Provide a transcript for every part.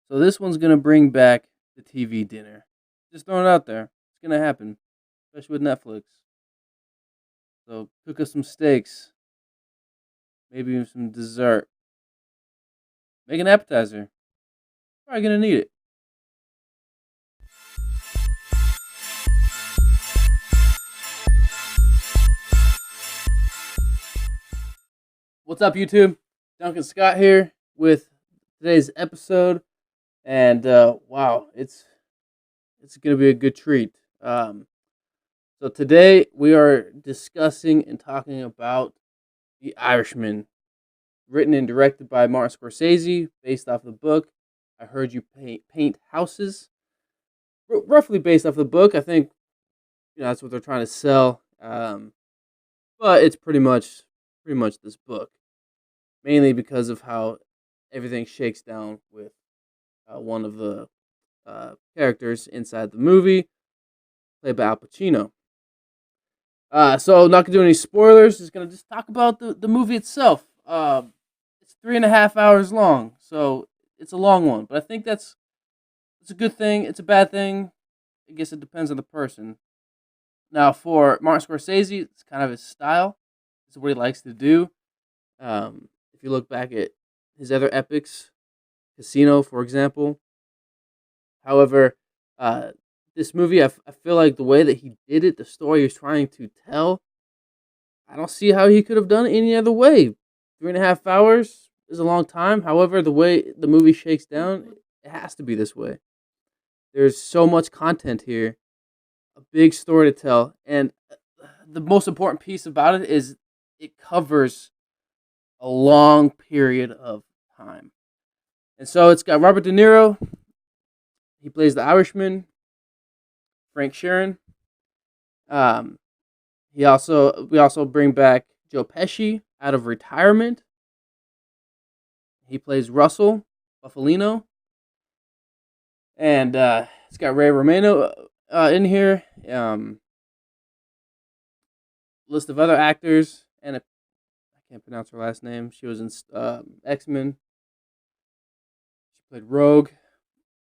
So this one's gonna bring back the TV dinner. Just throwing it out there. It's gonna happen, especially with Netflix. So cook us some steaks, maybe even some dessert. Make an appetizer. Probably gonna need it. What's up, YouTube? Duncan Scott here with today's episode, and wow, it's gonna be a good treat. So today we are discussing and talking about The Irishman, written and directed by Martin Scorsese, based off the book I Heard You Paint Houses. Roughly based off the book. I think that's what they're trying to sell. But it's pretty much this book, mainly because of how everything shakes down with one of the characters inside the movie, played by Al Pacino. So not gonna do any spoilers. Just gonna talk about the movie itself. It's 3.5 hours long, so it's a long one. But I think it's a good thing. It's a bad thing. I guess it depends on the person. Now, for Martin Scorsese, it's kind of his style. It's what he likes to do. If you look back at his other epics, Casino, for example. However, uh, this movie, I feel like the way that he did it, the story he was trying to tell, I don't see how he could have done it any other way. 3.5 hours is a long time. However, the way the movie shakes down, it has to be this way. There's so much content here, a big story to tell, and the most important piece about it is it covers a long period of time. And so it's got Robert De Niro. He plays the Irishman. Frank Sheeran. Um, we also bring back Joe Pesci out of retirement. He plays Russell Buffalino, and it's got Ray Romano in here. List of other actors, and I can't pronounce her last name. She was in X-Men. She played Rogue.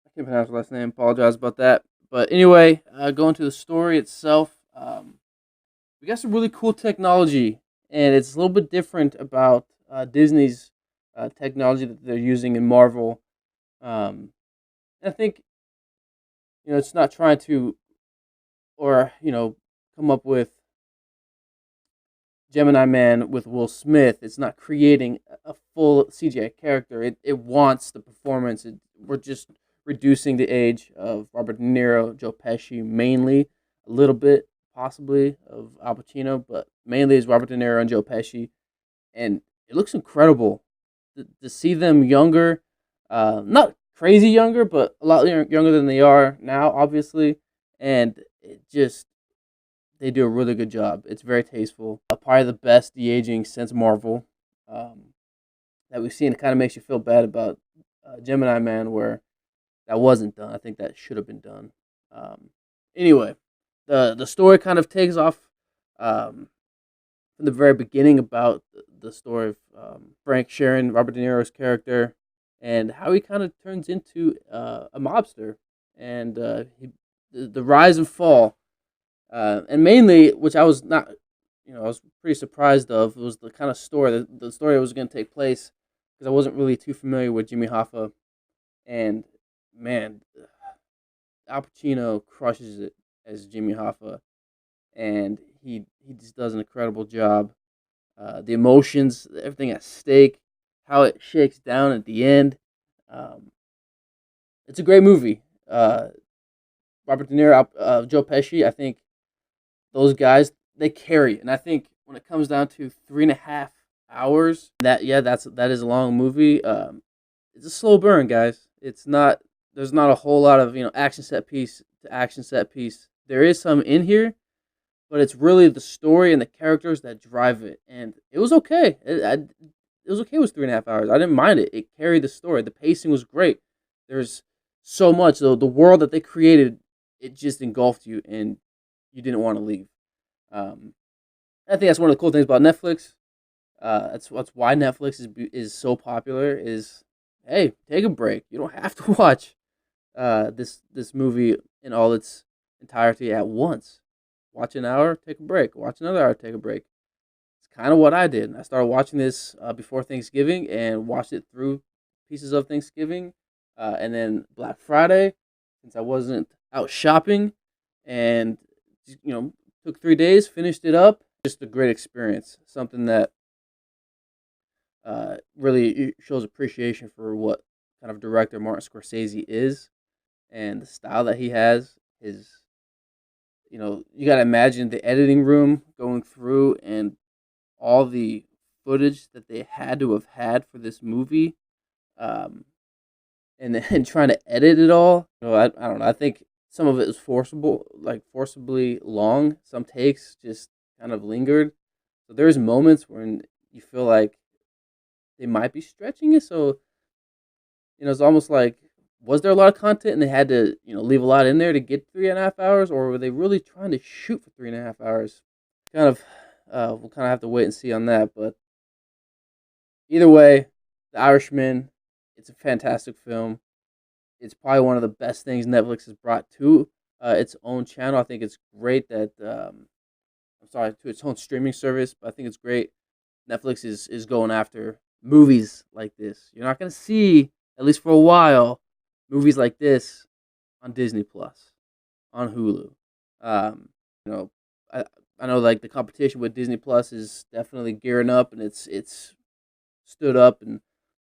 I can't pronounce her last name. Apologize about that. But anyway, going to the story itself, we got some really cool technology, and it's a little bit different about Disney's technology that they're using in Marvel. I think it's not trying to, or come up with Gemini Man with Will Smith. It's not creating a full CGI character. It wants the performance. We're just reducing the age of Robert De Niro, Joe Pesci, mainly a little bit possibly of Al Pacino, but mainly is Robert De Niro and Joe Pesci, and it looks incredible to see them younger, not crazy younger, but a lot younger than they are now, obviously, and it just they do a really good job. It's very tasteful. Probably the best de aging since Marvel that we've seen. It kind of makes you feel bad about Gemini Man, where that wasn't done. I think that should have been done. Anyway, the story kind of takes off from the very beginning about the story of Frank Sheeran, Robert De Niro's character, and how he kind of turns into a mobster, and the rise and fall, and mainly, which I was not, I was pretty surprised of, was the kind of story, the story that was going to take place, because I wasn't really too familiar with Jimmy Hoffa, and man, Al Pacino crushes it as Jimmy Hoffa, and he just does an incredible job. The emotions, everything at stake, how it shakes down at the end. Um, it's a great movie. Robert De Niro, Joe Pesci, I think those guys, they carry it. And I think when it comes down to 3.5 hours, that is a long movie. It's a slow burn, guys. It's not. There's not a whole lot of action set piece to action set piece. There is some in here, but it's really the story and the characters that drive it. And it was okay. It was okay. It was 3.5 hours. I didn't mind it. It carried the story. The pacing was great. There's so much. The world that they created, it just engulfed you, and you didn't want to leave. Um, I think that's one of the cool things about Netflix. That's why Netflix is so popular. Is hey, take a break. You don't have to watch this movie in all its entirety at once. Watch an hour, take a break. Watch another hour, take a break. It's kind of what I did. I started watching this before Thanksgiving and watched it through pieces of Thanksgiving, and then Black Friday, since I wasn't out shopping, and took 3 days, finished it up. Just a great experience. Something that really shows appreciation for what kind of director Martin Scorsese is and the style that he has. His, you got to imagine the editing room going through and all the footage that they had to have had for this movie, um, and then trying to edit it all. I don't know. I think some of it was forcible, like forcibly long. Some takes just kind of lingered. So there's moments when you feel like they might be stretching it. So it's almost like, was there a lot of content and they had to leave a lot in there to get 3.5 hours, or were they really trying to shoot for 3.5 hours? Kind of, we'll kind of have to wait and see on that. But either way, The Irishman, it's a fantastic film. It's probably one of the best things Netflix has brought to its own channel. I think it's great that I'm sorry, to its own streaming service, but I think it's great Netflix is going after movies like this. You're not gonna see, at least for a while, movies like this on Disney Plus, on Hulu. Um, you know, I I know like the competition with Disney Plus is definitely gearing up, and it's stood up and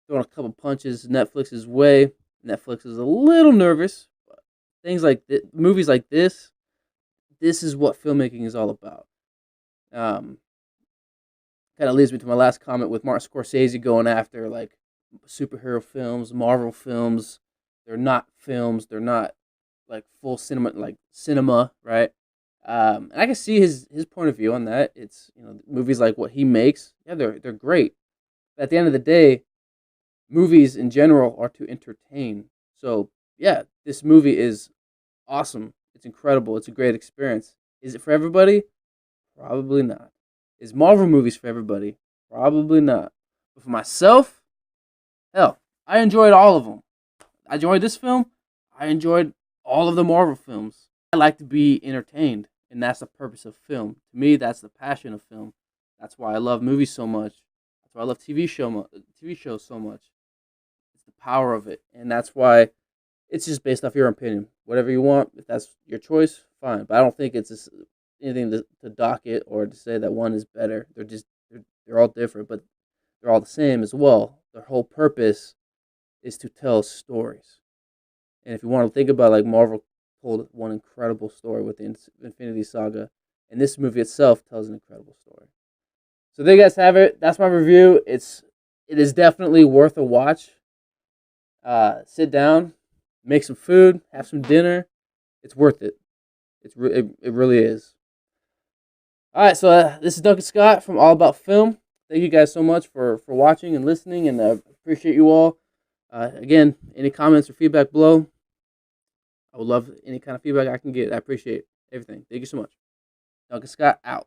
throwing a couple punches Netflix's way. Netflix is a little nervous. But things like movies like this is what filmmaking is all about. Um, Kind of leads me to my last comment with Martin Scorsese going after like superhero films, Marvel films. They're not films. They're not like full cinema, right? And I can see his point of view on that. It's movies like what he makes, yeah, they're great. But at the end of the day, movies in general are to entertain. So yeah, this movie is awesome. It's incredible. It's a great experience. Is it for everybody? Probably not. Is Marvel movies for everybody? Probably not. But for myself, hell, I enjoyed all of them. I enjoyed this film. I enjoyed all of the Marvel films. I like to be entertained, and that's the purpose of film. To me, that's the passion of film. That's why I love movies so much. That's why I love TV shows so much. It's the power of it, and that's why it's just based off your opinion. Whatever you want, if that's your choice, fine. But I don't think it's anything to dock it or to say that one is better. They're all different, but they're all the same as well. Their whole purpose is to tell stories. And if you want to think about like Marvel told one incredible story with the Infinity Saga, and this movie itself tells an incredible story. So there you guys have it. That's my review. It is definitely worth a watch. Sit down, make some food, have some dinner. It's worth it. It really is. All right, so this is Duncan Scott from All About Film. Thank you guys so much for watching and listening, and I appreciate you all. Again, any comments or feedback below? I would love any kind of feedback I can get. I appreciate everything. Thank you so much. Duncan Scott out.